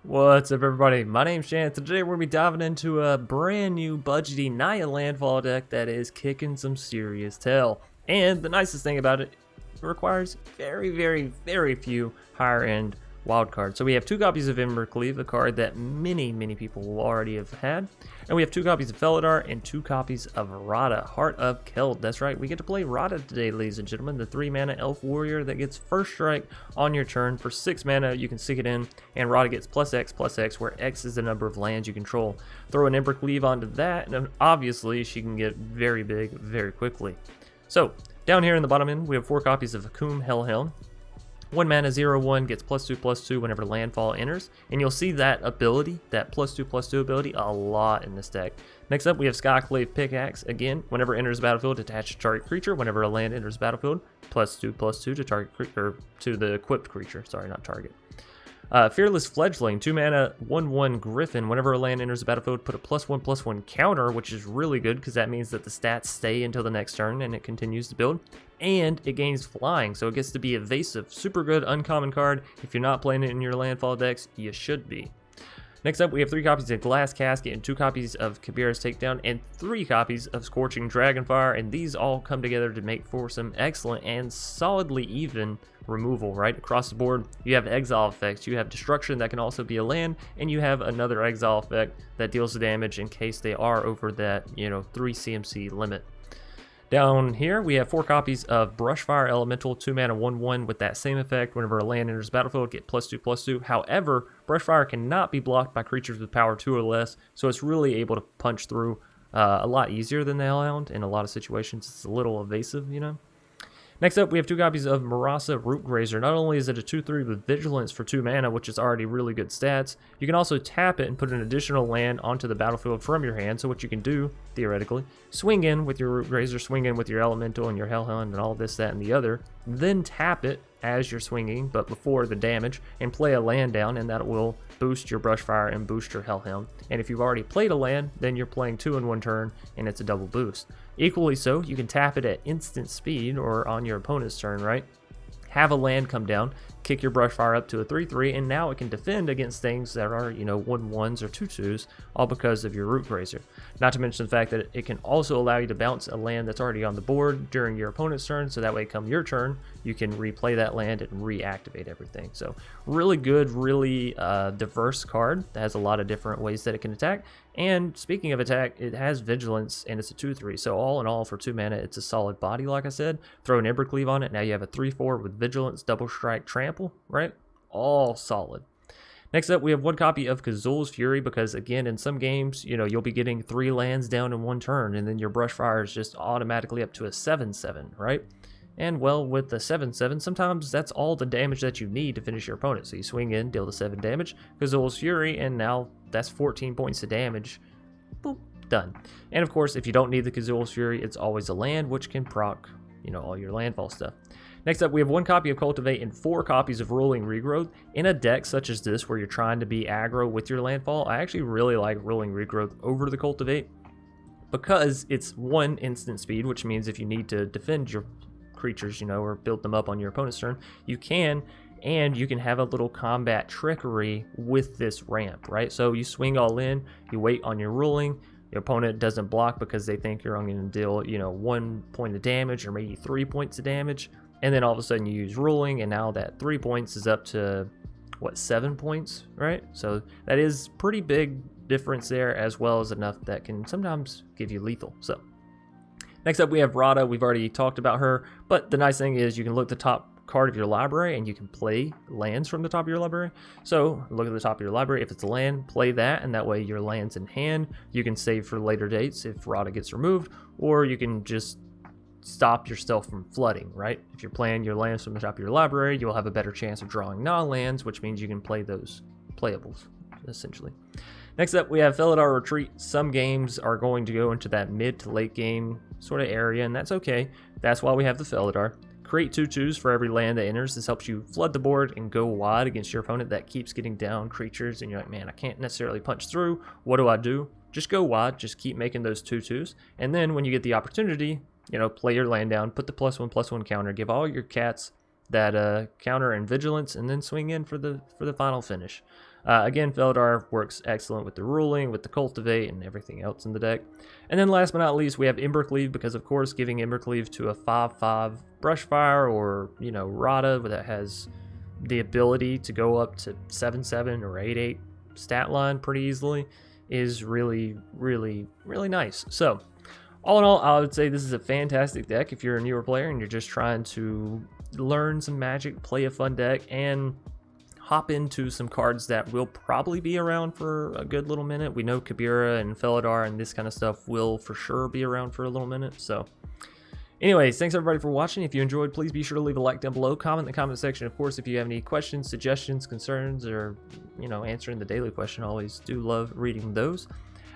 What's up, everybody? My name's Chance. Today we're going to be diving into a brand new budgety Naya Landfall deck that is kicking some serious tail. And the nicest thing about it, it requires very few higher end wild cards. So we have 2 copies of Embercleave, a card that many people will already have had. And we have 2 copies of Felidar and 2 copies of Radha, Heart of Keld. That's right, we get to play Radha today, ladies and gentlemen, the 3-mana elf warrior that gets first strike on your turn. For 6 mana, you can stick it in, and Radha gets +X/+X, where X is the number of lands you control. Throw an Embercleave onto that, and obviously she can get very big very quickly. So, down here in the bottom end, we have 4 copies of Akoum Hellhound. 1 mana 0/1 gets +2/+2 whenever landfall enters, and you'll see that ability, that +2/+2 ability, a lot in this deck. Next up, we have Skyclave Pick-Axe. Again, whenever enters the battlefield, attach to target creature. Whenever a land enters the battlefield, +2/+2 to target or to the equipped creature. Sorry, not target. Fearless Fledgling, 2 mana 1/1 Griffin. Whenever a land enters the battlefield, put a +1/+1 counter, which is really good because that means that the stats stay until the next turn and it continues to build. And it gains flying, so it gets to be evasive. Super good uncommon card. If you're not playing it in your landfall decks, you should be. Next up, we have 3 copies of Glass Casket and 2 copies of Kabira's Takedown and 3 copies of Scorching Dragonfire, and these all come together to make for some excellent and solidly even removal right across the board. You have exile effects, you have destruction that can also be a land, and you have another exile effect that deals the damage in case they are over that 3 CMC limit. Down here, we have 4 copies of Brushfire Elemental, 2 mana 1/1 with that same effect. Whenever a land enters the battlefield, get +2/+2. However, Brushfire cannot be blocked by creatures with power 2 or less, so it's really able to punch through a lot easier than the Hellhound in a lot of situations. It's a little evasive, Next up, we have 2 copies of Murasa Rootgrazer. Not only is it a 2/3 with Vigilance for 2 mana, which is already really good stats, you can also tap it and put an additional land onto the battlefield from your hand. So what you can do, theoretically, swing in with your Rootgrazer, swing in with your Elemental and your Hellhound and all this, that, and the other, then tap it as you're swinging, but before the damage, and play a land down, and that will boost your Brushfire and boost your Hellhound. And if you've already played a land, then you're playing 2 in 1 turn, and it's a double boost. Equally so, you can tap it at instant speed or on your opponent's turn, right? Have a land come down, kick your Brushfire up to a 3/3, and now it can defend against things that are, 1/1s or 2/2s, all because of your Rootgrazer. Not to mention the fact that it can also allow you to bounce a land that's already on the board during your opponent's turn, so that way come your turn, you can replay that land and reactivate everything. So really good, really diverse card that has a lot of different ways that it can attack. And speaking of attack, it has Vigilance, and it's a 2/3. So all in all, for 2 mana, it's a solid body, like I said. Throw an Embercleave on it. Now you have a 3/4 with Vigilance, Double Strike, Trample, right? All solid. Next up, we have 1 copy of Kazul's Fury, because again, in some games, you'll be getting 3 lands down in 1 turn, and then your Brushfire is just automatically up to a 7/7, right? And well, with the 7/7, sometimes that's all the damage that you need to finish your opponent. So you swing in, deal the 7 damage, Kazul's Fury, and now that's 14 points of damage. Boop, done. And of course, if you don't need the Kazul's Fury, it's always a land, which can proc, all your landfall stuff. Next up, we have 1 copy of Cultivate and 4 copies of Roiling Regrowth. In a deck such as this, where you're trying to be aggro with your landfall, I actually really like Roiling Regrowth over the Cultivate, because it's 1 instant speed, which means if you need to defend your creatures, or build them up on your opponent's turn, you can, and you can have a little combat trickery with this ramp, right? So you swing all in, you wait on your ruling, your opponent doesn't block because they think you're going to deal, 1 point of damage or maybe 3 points of damage, and then all of a sudden you use ruling, and now that 3 points is up to, 7 points, right? So that is pretty big difference there, as well as enough that can sometimes give you lethal. So next up, we have Radha. We've already talked about her, but the nice thing is you can look at the top card of your library and you can play lands from the top of your library. So look at the top of your library. If it's a land, play that, and that way your land's in hand. You can save for later dates if Radha gets removed, or you can just stop yourself from flooding, right? If you're playing your lands from the top of your library, you'll have a better chance of drawing non-lands, which means you can play those playables, essentially. Next up, we have Felidar Retreat. Some games are going to go into that mid to late game sort of area, and that's okay. That's why we have the Felidar. Create 2/2s for every land that enters. This helps you flood the board and go wide against your opponent that keeps getting down creatures, and you're like, man, I can't necessarily punch through. What do? Just go wide. Just keep making those 2/2s. And then when you get the opportunity, play your land down, put the +1/+1 counter, give all your cats that counter and Vigilance, and then swing in for the final finish. Again, Felidar works excellent with the Ruling, with the Cultivate, and everything else in the deck. And then last but not least, we have Embercleave, because of course giving Embercleave to a 5/5 Brushfire or, you know, Radha that has the ability to go up to 7/7 or 8/8 stat line pretty easily is really, really, really nice. So all in all, I would say this is a fantastic deck if you're a newer player and you're just trying to learn some Magic, play a fun deck, and hop into some cards that will probably be around for a good little minute. We know Kabira and Felidar and this kind of stuff will for sure be around for a little minute. So anyways, thanks everybody for watching. If you enjoyed, please be sure to leave a like down below, comment in the comment section. Of course, if you have any questions, suggestions, concerns, or, you know, answering the daily question, I always do love reading those.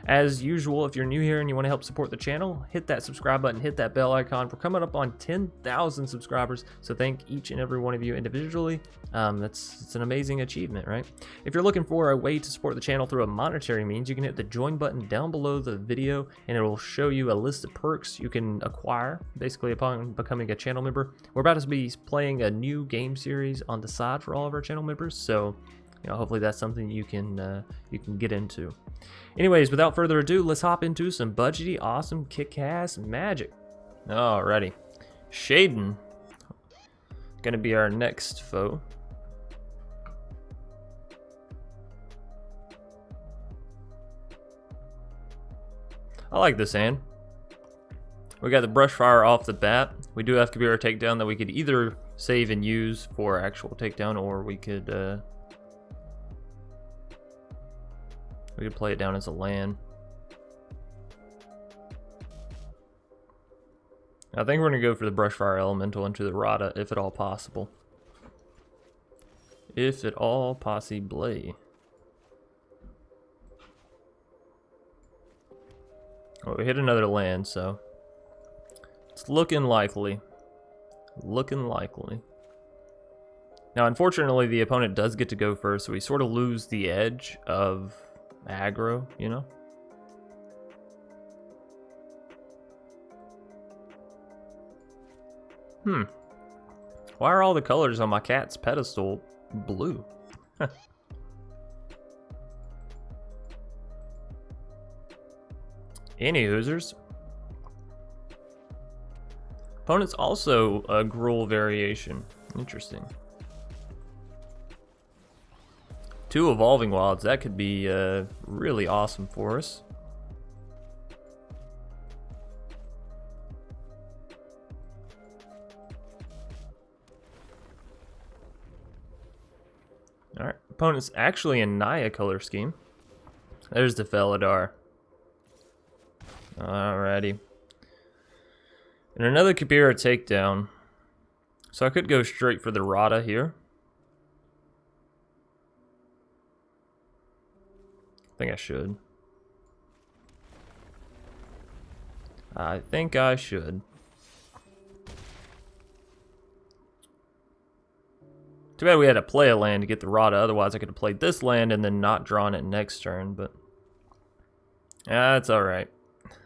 As usual, if you're new here and you want to help support the channel, hit that subscribe button, hit that bell icon. We're coming up on 10,000 subscribers, so thank each and every one of you individually. It's an amazing achievement, right? If you're looking for a way to support the channel through a monetary means, you can hit the join button down below the video, and it will show you a list of perks you can acquire, basically upon becoming a channel member. We're about to be playing a new game series on the side for all of our channel members, so you know, hopefully that's something you can get into. Anyways, without further ado, let's hop into some budgety, awesome, kick-ass Magic. Alrighty. Shaden. Gonna be our next foe. I like this hand. We got the Brushfire off the bat. We do have Kabira takedown that we could either save and use for actual takedown, or we could play it down as a land. I think we're going to go for the Brushfire Elemental into the Radha, if at all possible. If at all possibly. Well, we hit another land, so it's looking likely. Looking likely. Now, unfortunately, the opponent does get to go first, so we sort of lose the edge of aggro, you know? Why are all the colors on my cat's pedestal blue? Any hoosers. Opponent's also a Gruul variation. Interesting. 2 Evolving Wilds, that could be really awesome for us. Alright, opponent's actually a Naya color scheme. There's the Felidar. Alrighty. And another Kabira takedown. So I could go straight for the Radha here. I think I should. I think I should. Too bad we had to play a land to get the Radha, otherwise I could have played this land and then not drawn it next turn, but that's alright.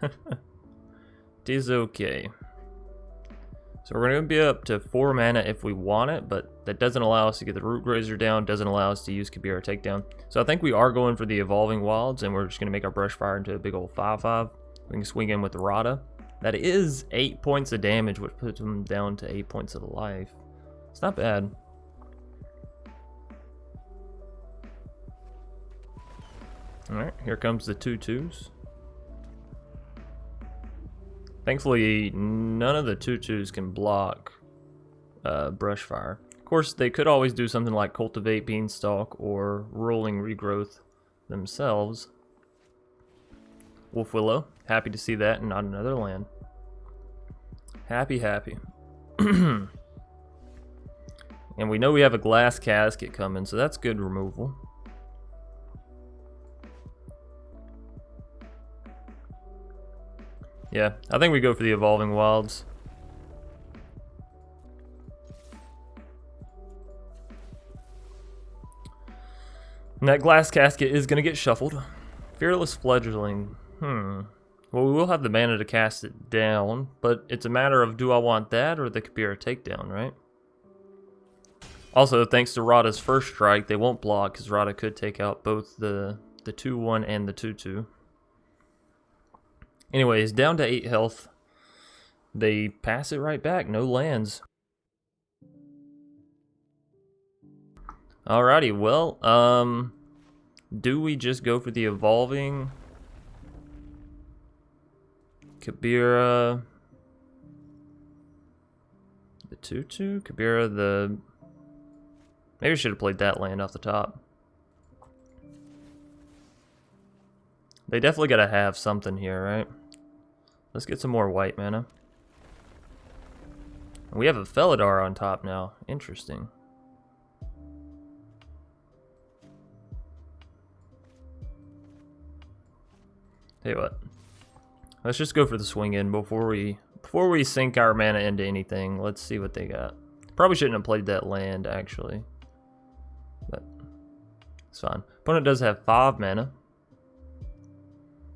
It is okay. So we're going to be up to 4 mana if we want it, but that doesn't allow us to get the Rootgrazer down, doesn't allow us to use Kabira takedown. So I think we are going for the Evolving Wilds, and we're just going to make our Brushfire into a big old 5/5. We can swing in with the Radha. That is 8 points of damage, which puts them down to 8 points of life. It's not bad. Alright, here comes the 2/2s. Thankfully, none of the 2/2s can block Brushfire. Of course, they could always do something like Cultivate, Beanstalk, or Roiling Regrowth themselves. Wolf Willow, happy to see that and not another land. Happy, happy. And we know we have a Glass Casket coming, so that's good removal. Yeah, I think we go for the Evolving Wilds. And that Glass Casket is going to get shuffled. Fearless Fledgling. Well, we will have the mana to cast it down, but it's a matter of do I want that or the Kabira takedown, right? Also, thanks to Radha's first strike, they won't block because Radha could take out both the 2/1 and the 2/2. Anyways, down to 8 health. They pass it right back, no lands. Alrighty, well, do we just go for the evolving Kabira, the 2/2, Kabira, the... Maybe we should have played that land off the top. They definitely gotta have something here, right? Let's get some more white mana. We have a Felidar on top now. Interesting. Tell you what. Let's just go for the swing in before we sink our mana into anything. Let's see what they got. Probably shouldn't have played that land, actually. But it's fine. Opponent does have 5 mana.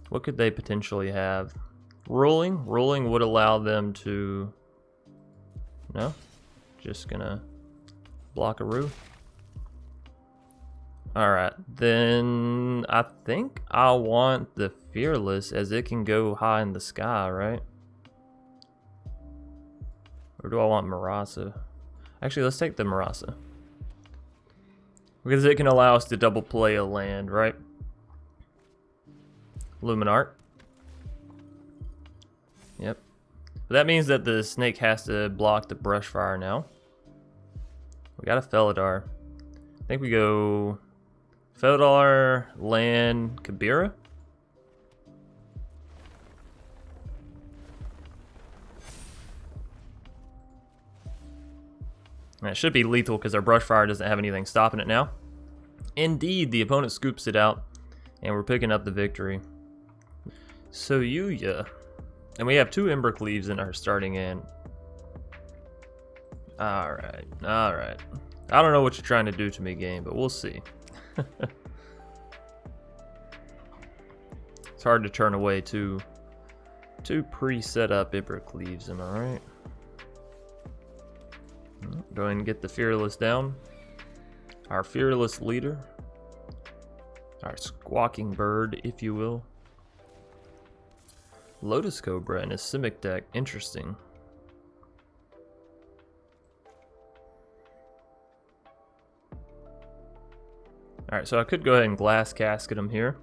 What could they potentially have? Roiling? Roiling would allow them to... No? Just gonna block a Roo. Alright, then I think I want the Fearless as it can go high in the sky, right? Or do I want Murasa? Actually, let's take the Murasa. Because it can allow us to double play a land, right? Luminart. Yep. But that means that the snake has to block the Brushfire now. We got a Felidar. I think we go Felidar, land, Kabira. And it should be lethal because our Brushfire doesn't have anything stopping it now. Indeed, the opponent scoops it out, and we're picking up the victory. So Yuya. And we have 2 Embercleaves in our starting end. Alright, alright. I don't know what you're trying to do to me, game, but we'll see. It's hard to turn away two pre-set up Embercleaves, am I right? Go ahead and get the Fearless down. Our Fearless leader. Our squawking bird, if you will. Lotus Cobra in a Simic deck. Interesting. Alright, so I could go ahead and Glass Casket him here.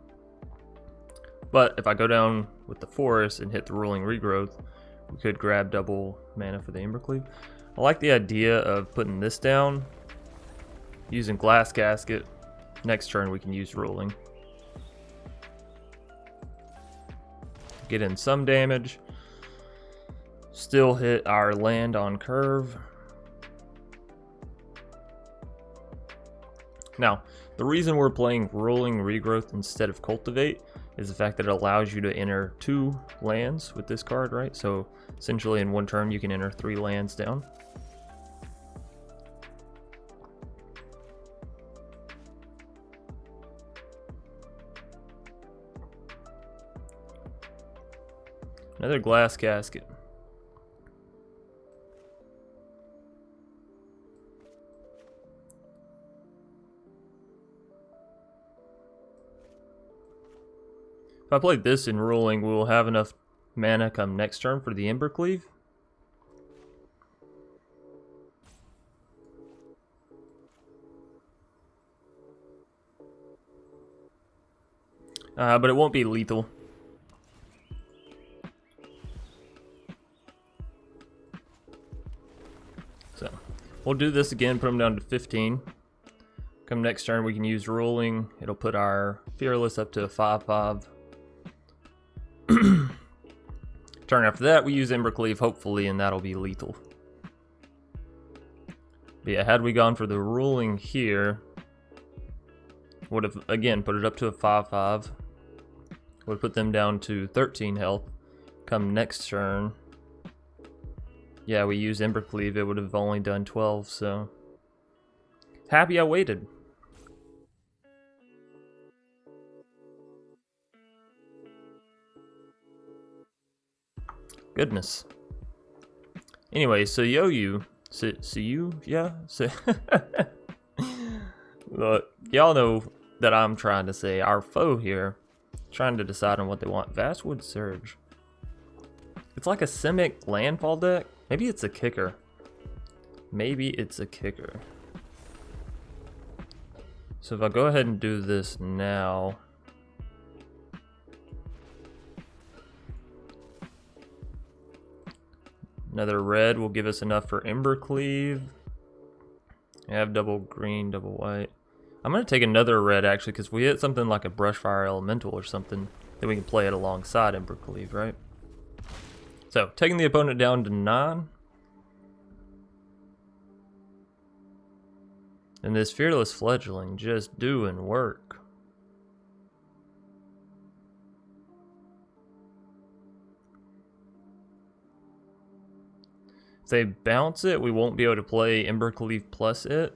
But if I go down with the Forest and hit the Roiling Regrowth, we could grab double mana for the Embercleave. I like the idea of putting this down, using Glass Casket. Next turn we can use Roiling. Get in some damage. Still hit our land on curve. Now, the reason we're playing Roiling Regrowth instead of Cultivate is the fact that it allows you to enter 2 lands with this card, right? So essentially in one turn you can enter 3 lands down. Another Glass Casket. If I play this in Roiling, we will have enough mana come next turn for the Embercleave. But it won't be lethal. So, we'll do this again, put them down to 15. Come next turn, we can use Roiling. It'll put our Fearless up to a 5/5. Turn after that, we use Embercleave, hopefully, and that'll be lethal. But yeah, had we gone for the Roiling here, would have, again, put it up to a 5/5. Would put them down to 13 health. Come next turn, yeah, we use Embercleave, it would have only done 12, so... Happy I waited. Goodness. Anyway, so Yo-Yu See you? Yeah? Look, y'all know that I'm trying to say our foe here, trying to decide on what they want. Vastwood Surge. It's like a Simic landfall deck. Maybe it's a kicker. Maybe it's a kicker. So if I go ahead and do this now. Another red will give us enough for Embercleave. I have double green, double white. I'm going to take another red actually, because we hit something like a Brushfire Elemental or something, then we can play it alongside Embercleave, right? So, taking the opponent down to 9. And this Fearless Fledgling just doing work. If they bounce it, we won't be able to play Embercleave plus it.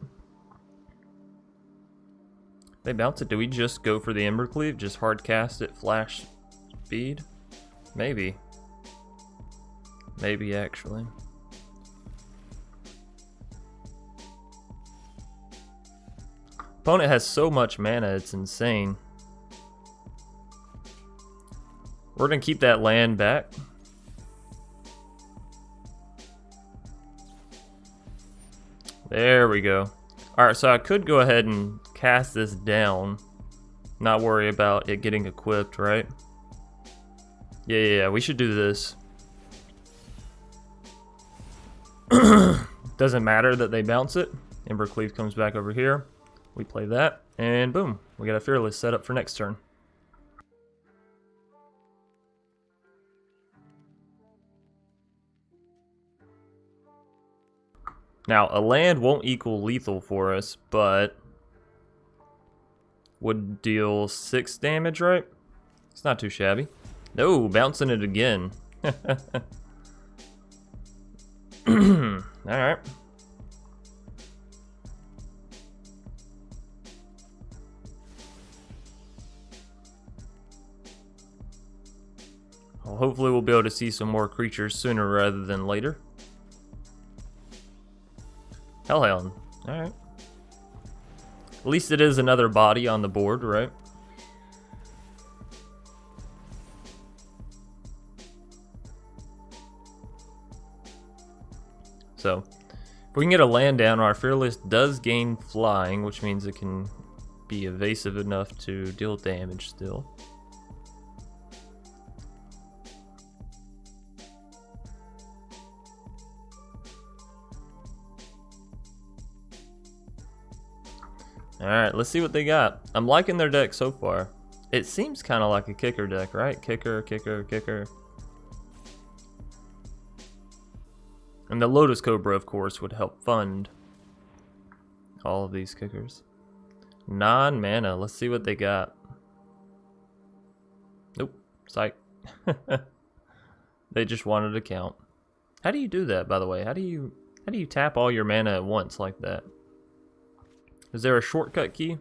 If they bounce it, do we just go for the Embercleave? Just hard cast it, flash speed? Maybe. Maybe actually. Opponent has so much mana, it's insane. We're gonna keep that land back. There we go. Alright, so I could go ahead and cast this down. Not worry about it getting equipped, right? Yeah, we should do this. Doesn't matter that they bounce it. Embercleave comes back over here. We play that, and boom. We got a Fearless set up for next turn. Now, a land won't equal lethal for us, but would deal 6 damage, right? It's not too shabby. No, bouncing it again. Alright. Well, hopefully we'll be able to see some more creatures sooner rather than later. Hellhound. Alright. At least it is another body on the board, right? So, if we can get a land down, our Fearless does gain flying, which means it can be evasive enough to deal damage still. Alright, let's see what they got. I'm liking their deck so far. It seems kind of like a kicker deck, right? Kicker, kicker, kicker. And the Lotus Cobra, of course, would help fund all of these kickers. 9 mana. Let's see what they got. Nope. Psych. They just wanted to count. How do you do that, by the way? How do you tap all your mana at once like that? Is there a shortcut key?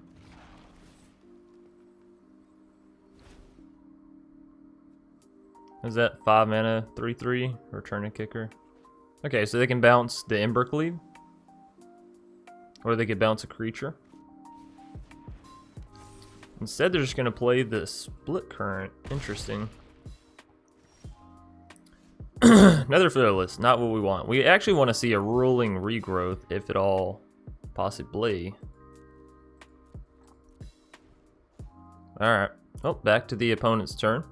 Is that 5 mana, 3/3, return a kicker? Okay, so they can bounce the Embercleave. Or they could bounce a creature. Instead, they're just going to play the Split Current. Interesting. Another Fearless, not what we want. We actually want to see a Roiling Regrowth, if at all possibly. Alright. Oh, back to the opponent's turn.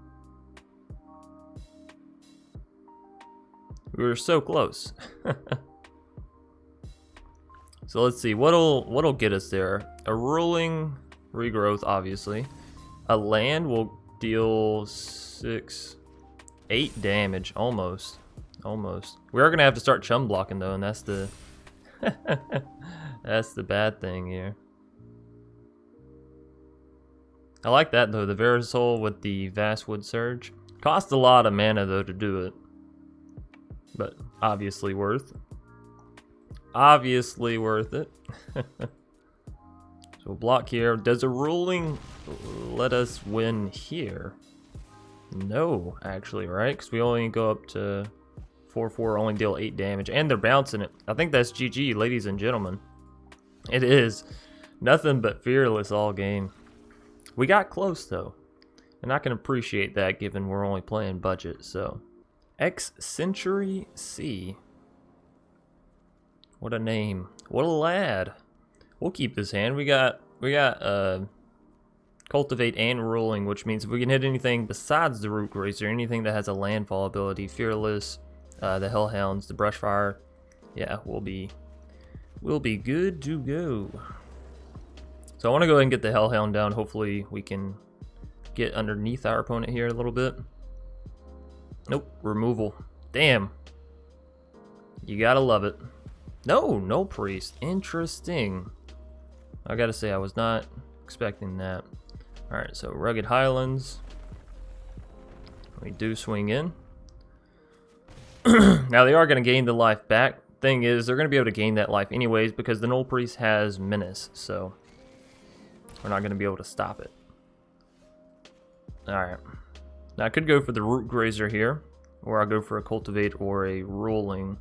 We were so close. So let's see, what'll get us there? A Roiling Regrowth, obviously. A land will deal 8 damage, almost. Almost. We are gonna have to start chum blocking though, and that's the that's the bad thing here. I like that though, the Verisol with the Vastwood Surge. Cost a lot of mana though to do it. But obviously worth. Obviously worth it. So we'll block here. Does a Roiling let us win here? No, actually, right? Because we only go up to 4/4, only deal 8 damage, and they're bouncing it. I think that's GG, ladies and gentlemen. It is. Nothing but fearless all game. We got close, though, and I can appreciate that given we're only playing budget, so. X Century C. What a name. What a lad. We'll keep this hand. We got Cultivate and Roiling, which means if we can hit anything besides the Rootgrazer, anything that has a landfall ability, Fearless, the Hellhounds, the Brushfire, yeah, we'll be good to go. So I want to go ahead and get the Hellhound down. Hopefully we can get underneath our opponent here a little bit. Nope, removal. Damn. You gotta love it. No priest. Interesting. I gotta say, I was not expecting that. Alright, so Rugged Highlands. We do swing in. Now they are gonna gain the life back. Thing is, they're gonna be able to gain that life anyways because the Null Priest has Menace, so we're not gonna be able to stop it. Alright. Now I could go for the Rootgrazer here, or I'll go for a Cultivate or a Roiling.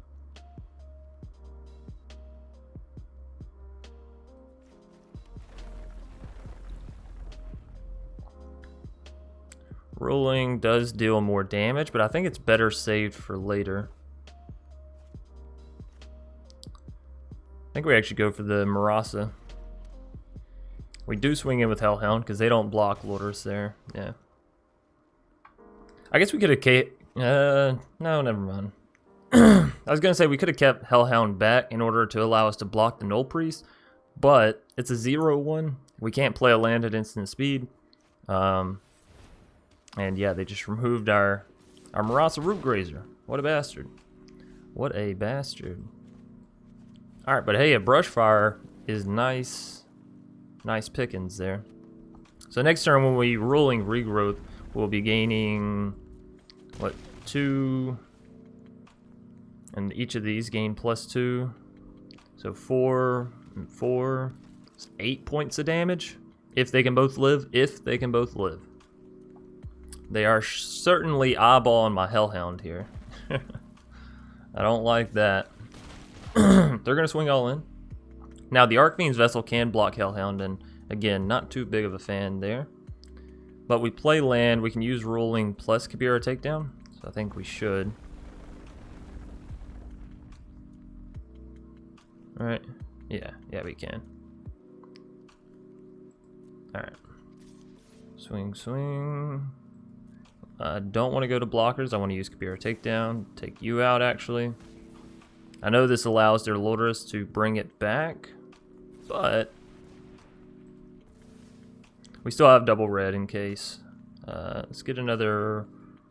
Roiling does deal more damage, but I think it's better saved for later. I think we actually go for the Murasa. We do swing in with Hellhound because they don't block Lourdes there. Yeah. I guess we could have no, never mind. I was gonna say we could have kept Hellhound back in order to allow us to block the Null Priest, but it's a 0/1. We can't play a land at instant speed. And yeah, they just removed our Murasa Rootgrazer. What a bastard. What a bastard. Alright, but hey, a Brushfire is nice. Nice pickings there. So next turn when we Roiling Regrowth, we'll be gaining, what, 2? And each of these gain +2. So 4 and 4. It's 8 points of damage. If they can both live. If they can both live. They are certainly eyeballing my Hellhound here. I don't like that. They're going to swing all in. Now, the Archfiend's Vessel can block Hellhound, and again, not too big of a fan there. But we play land. We can use Roiling plus Kabira Takedown, so I think we should. Alright. Yeah, we can. Alright. Swing, swing. I don't want to go to blockers. I want to use Kabira Takedown. Take you out, actually. I know this allows their Lourdes to bring it back, but we still have double red in case. Let's get another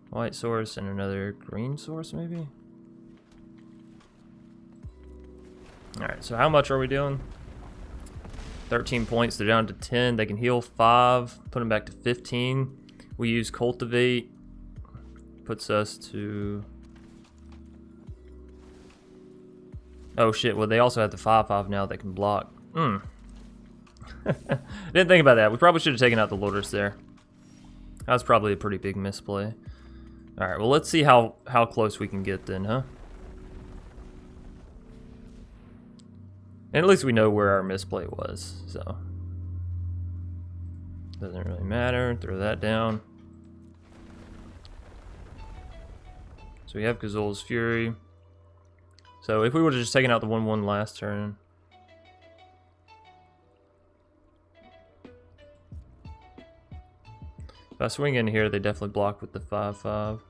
white source and another green source, maybe? Alright, so how much are we doing? 13 points. They're down to 10. They can heal 5, put them back to 15. We use Cultivate. Puts us to... Oh shit, well they also have the 5/5 now that can block. Didn't think about that. We probably should have taken out the Lourdes there. That was probably a pretty big misplay. Alright, well let's see how close we can get then, huh? And at least we know where our misplay was, so. Doesn't really matter. Throw that down. So we have Gazul's Fury. So if we would have just taken out the 1/1 last turn. If I swing in here, they definitely block with the 5/5.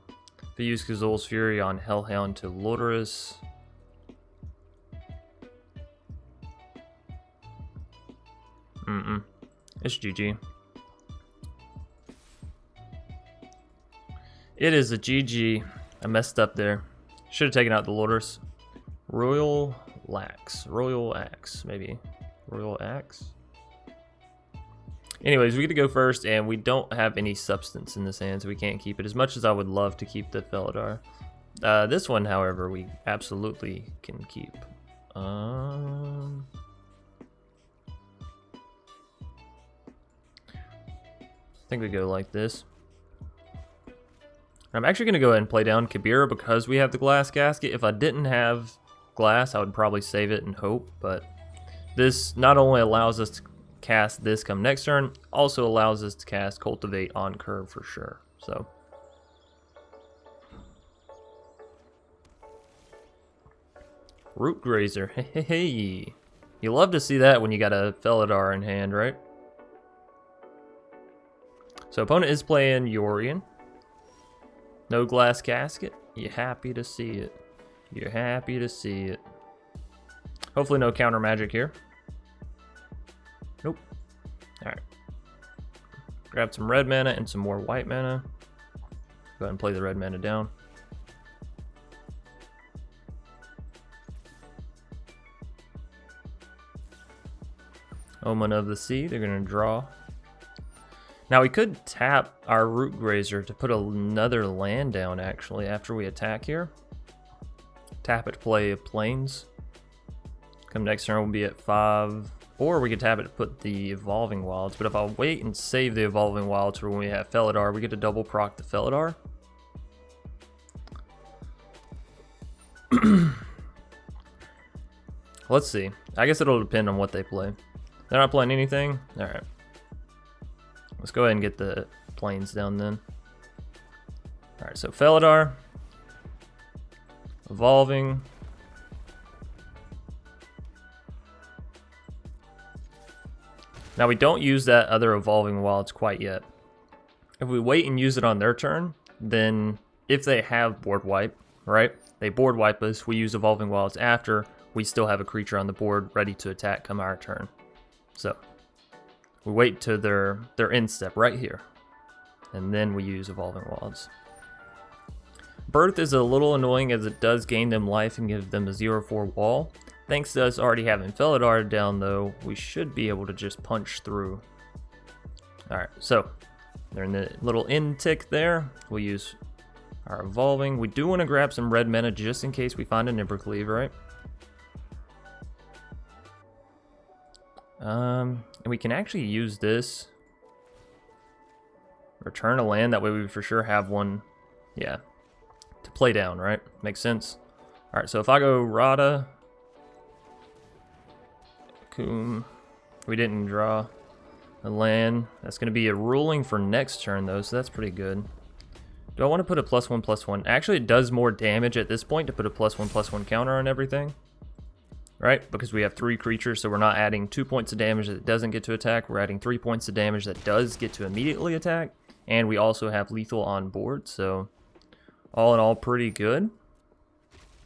If I use Gazul's Fury on Hellhound to Lourdes. It's GG. It is a GG. I messed up there. Should have taken out the Lourdes. Royal Axe, maybe. Royal Axe? Anyways, we get to go first, and we don't have any substance in this hand, so we can't keep it. As much as I would love to keep the Felidar. This one, however, we absolutely can keep. I think we go like this. I'm actually going to go ahead and play down Kabira because we have the Glass Casket. If I didn't have Glass, I would probably save it and hope, but this not only allows us to cast this come next turn, also allows us to cast Cultivate on curve for sure. So Rootgrazer, hey. You love to see that when you got a Felidar in hand, right? So opponent is playing Yorion. No Glass Casket. You're happy to see it. You're happy to see it. Hopefully no counter magic here. Nope. Alright. Grab some red mana and some more white mana. Go ahead and play the red mana down. Omen of the Sea, they're going to draw. Now we could tap our Rootgrazer to put another land down actually after we attack here. Tap it to play Plains. Come next turn we'll be at 5. Or we could tap it to put the Evolving Wilds. But if I wait and save the Evolving Wilds for when we have Felidar, we get to double proc the Felidar. Let's see. I guess it'll depend on what they play. They're not playing anything? Alright. Let's go ahead and get the Plains down then. Alright, so Felidar. Evolving. Now we don't use that other Evolving Wilds quite yet. If we wait and use it on their turn, then if they have board wipe, right? They board wipe us, we use Evolving Wilds after, we still have a creature on the board ready to attack come our turn. So we wait to their end step right here, and then we use Evolving Wilds. Birth is a little annoying as it does gain them life and give them a 0/4 wall. Thanks to us already having Felidar down though, we should be able to just punch through. Alright, so they're in the little end tick there. We'll use our Evolving. We do want to grab some red mana just in case we find an Embercleave, right? And we can actually use this. Return a land, that way we for sure have one, yeah, to play down, right? Makes sense. Alright, so if I go Radha, Akoum, we didn't draw a land. That's going to be a ruling for next turn though, so that's pretty good. Do I want to put a +1/+1? Actually, it does more damage at this point to put a +1/+1 counter on everything. Right? Because we have 3 creatures, so we're not adding 2 points of damage that doesn't get to attack. We're adding 3 points of damage that does get to immediately attack. And we also have lethal on board, so all in all, pretty good.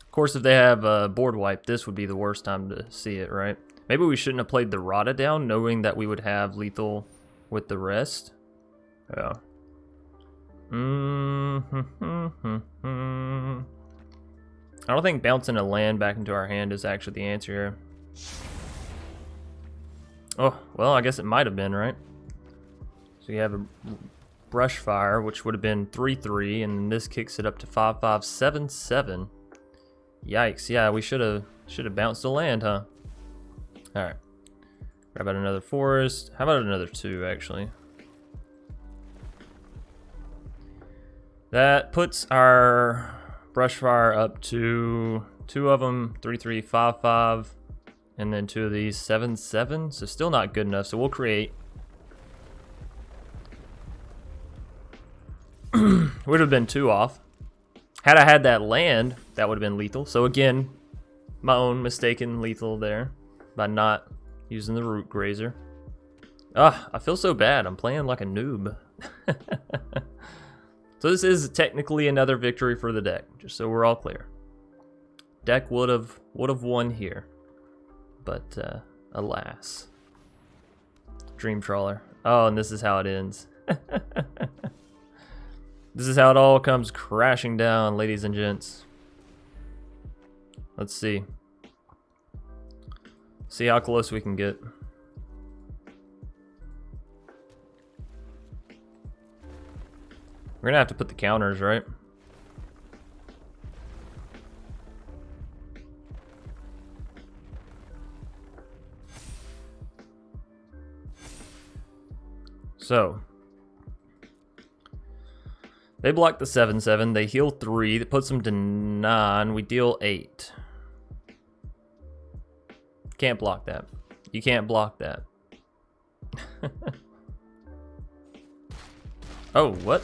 Of course, if they have board wipe, this would be the worst time to see it, right? Maybe we shouldn't have played the Radha down, knowing that we would have lethal with the rest. Yeah. I don't think bouncing a land back into our hand is actually the answer here. Oh, well, I guess it might have been, right? So you have a Brushfire, which would have been 3/3, and then this kicks it up to 5/5, 7/7. Yikes, yeah, we should have bounced a land, huh? Alright. Grab out another forest. How about another 2, actually? That puts our Brushfire up to 2 of them, 3/3, 5/5, and then 2 of these, 7/7. So still not good enough. So we'll create. Would have been 2 off. Had I had that land, that would have been lethal. So again, my own mistaken lethal there by not using the Rootgrazer. Ah, I feel so bad. I'm playing like a noob. So this is technically another victory for the deck, just so we're all clear. Deck would have won here, but alas. Dream Trawler. Oh, and this is how it ends. This is how it all comes crashing down, ladies and gents. Let's see. See how close we can get. We're gonna have to put the counters, right? So They block the 7/7. They heal 3. That puts them to 9. We deal 8. Can't block that. You can't block that. Oh, what?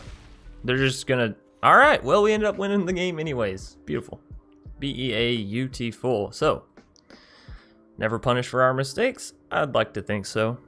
They're just gonna... Alright, well, we ended up winning the game anyways. Beautiful. Beautiful. So, never punished for our mistakes? I'd like to think so.